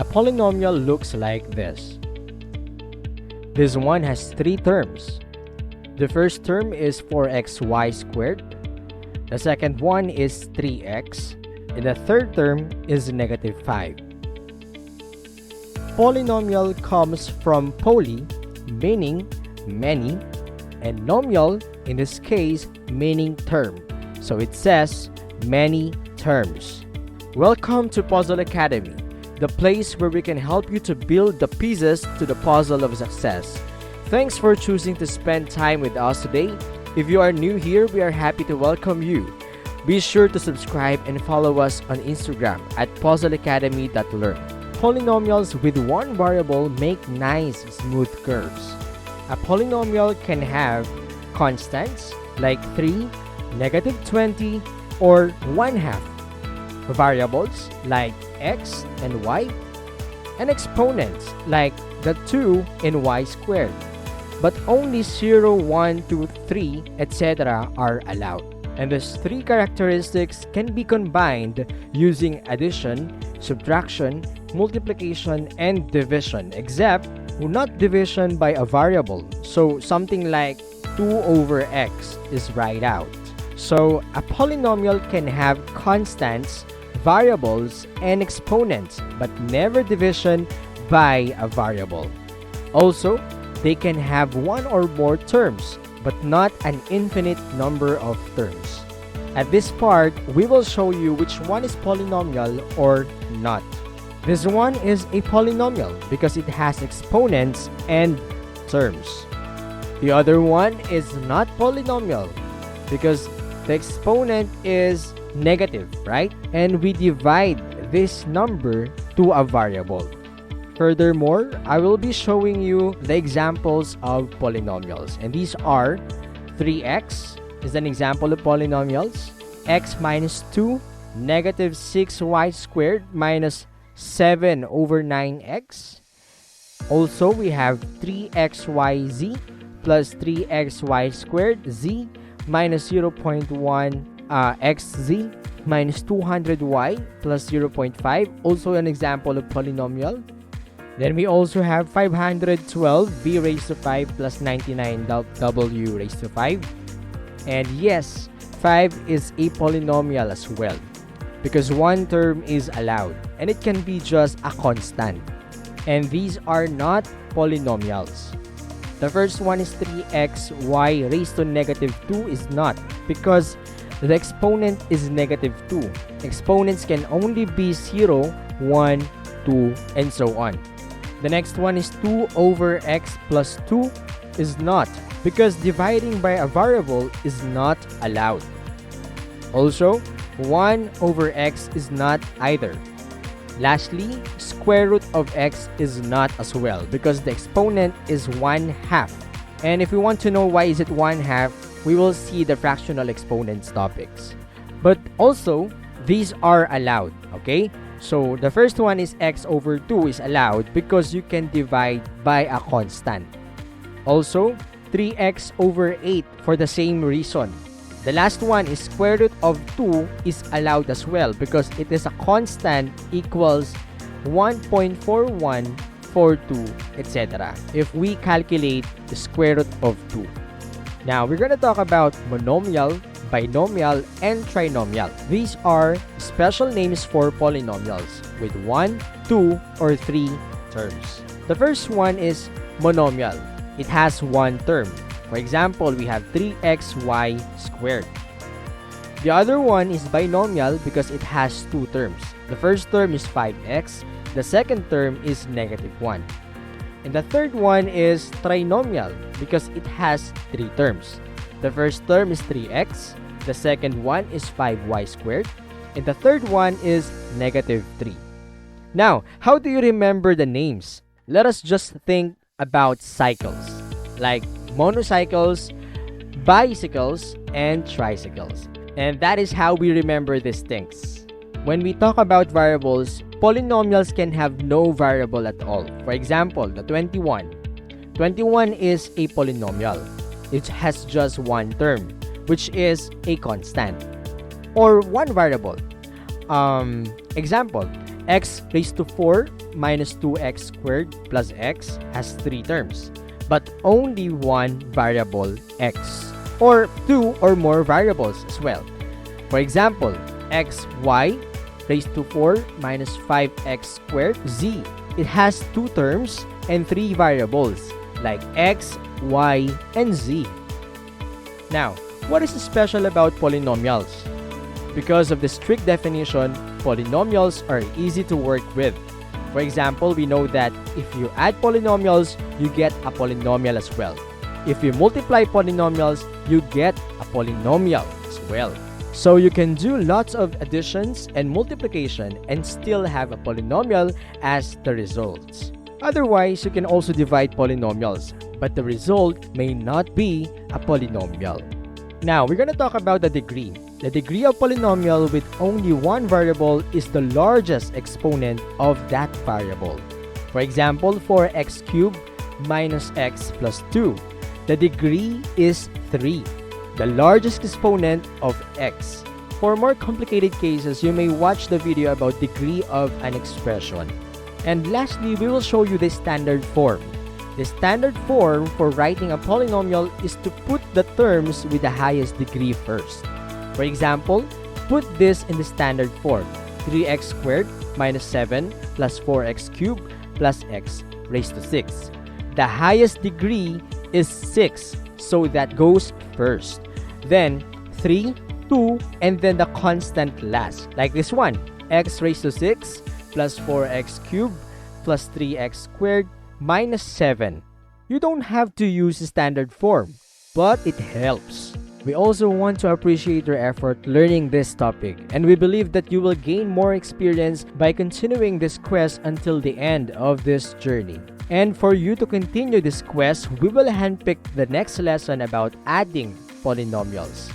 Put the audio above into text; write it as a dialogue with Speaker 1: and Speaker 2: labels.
Speaker 1: A polynomial looks like this. This one has three terms. The first term is 4xy squared. The second one is 3x. And the third term is negative 5. Polynomial comes from poly, meaning many, and nomial, in this case, meaning term. So it says many terms. Welcome to Puzzle Academy, the place where we can help you to build the pieces to the puzzle of success. Thanks for choosing to spend time with us today. If you are new here, we are happy to welcome you. Be sure to subscribe and follow us on Instagram at puzzleacademy.learn. Polynomials with one variable make nice smooth curves. A polynomial can have constants like 3, negative 20, or 1/2. Variables like x and y, and exponents like the 2 in y squared. But only 0, 1, 2, 3, etc. are allowed. And these three characteristics can be combined using addition, subtraction, multiplication, and division, except not division by a variable. So something like 2 over x is right out. So a polynomial can have constants, variables, and exponents, but never division by a variable. Also, they can have one or more terms, but not an infinite number of terms. At this part, we will show you which one is polynomial or not. This one is a polynomial because it has exponents and terms. The other one is not polynomial because the exponent is negative, right? And we divide this number to a variable. Furthermore, I will be showing you the examples of polynomials. And these are 3x is an example of polynomials. X minus 2, negative 6y squared minus 7 over 9x. Also, we have 3xyz plus 3xy squared z minus 0.1 xz minus 200y plus 0.5. Also an example of polynomial. Then we also have 512 b raised to 5 plus 99 w raised to 5. And yes, 5 is a polynomial as well because one term is allowed and it can be just a constant. And these are not polynomials. The first one is 3xy raised to negative 2 is not because the exponent is negative 2. Exponents can only be 0, 1, 2, and so on. The next one is 2 over x plus 2 is not because dividing by a variable is not allowed. Also, 1 over x is not either. Lastly, square root of x is not as well because the exponent is 1/2. And if we want to know why is it 1/2, we will see the fractional exponents topics. But also, these are allowed, okay? So the first one is x over 2 is allowed because you can divide by a constant. Also, 3x over 8 for the same reason. The last one is square root of 2 is allowed as well because it is a constant equals 1.4142, etc. if we calculate the square root of 2. Now, we're going to talk about monomial, binomial, and trinomial. These are special names for polynomials with 1, 2, or 3 terms. The first one is monomial. It has one term. For example, we have 3xy squared. The other one is binomial because it has two terms. The first term is 5x. The second term is negative 1. And the third one is trinomial because it has three terms. The first term is 3x. The second one is 5y squared. And the third one is negative 3. Now, how do you remember the names? Let us just think about cycles like monocycles, bicycles, and tricycles. And that is how we remember these things. When we talk about variables, polynomials can have no variable at all. For example, the 21. 21 is a polynomial. It has just one term, which is a constant or one variable. Example, x raised to 4 minus 2x squared plus x has 3 terms, but only one variable x, or 2 or more variables as well. For example, xy raised to 4 minus 5x squared z. It has 2 terms and 3 variables like x, y, and z. Now, what is special about polynomials? Because of the strict definition, polynomials are easy to work with. For example, we know that if you add polynomials, you get a polynomial as well. If you multiply polynomials, you get a polynomial as well. So you can do lots of additions and multiplication and still have a polynomial as the results. Otherwise, you can also divide polynomials, but the result may not be a polynomial. Now, we're going to talk about the degree. The degree of polynomial with only one variable is the largest exponent of that variable. For example, 4x cubed minus x plus 2. The degree is 3, the largest exponent of x. For more complicated cases, you may watch the video about degree of an expression. And lastly, we will show you the standard form. The standard form for writing a polynomial is to put the terms with the highest degree first. For example, put this in the standard form: 3x squared minus 7 plus 4x cubed plus x raised to 6. The highest degree is 6, so that goes first. Then 3, 2, and then the constant last, like this one: x raised to 6 plus 4x cubed plus 3x squared minus 7. You don't have to use the standard form, but it helps. We also want to appreciate your effort learning this topic, and we believe that you will gain more experience by continuing this quest until the end of this journey. And for you to continue this quest, we will handpick the next lesson about adding polynomials.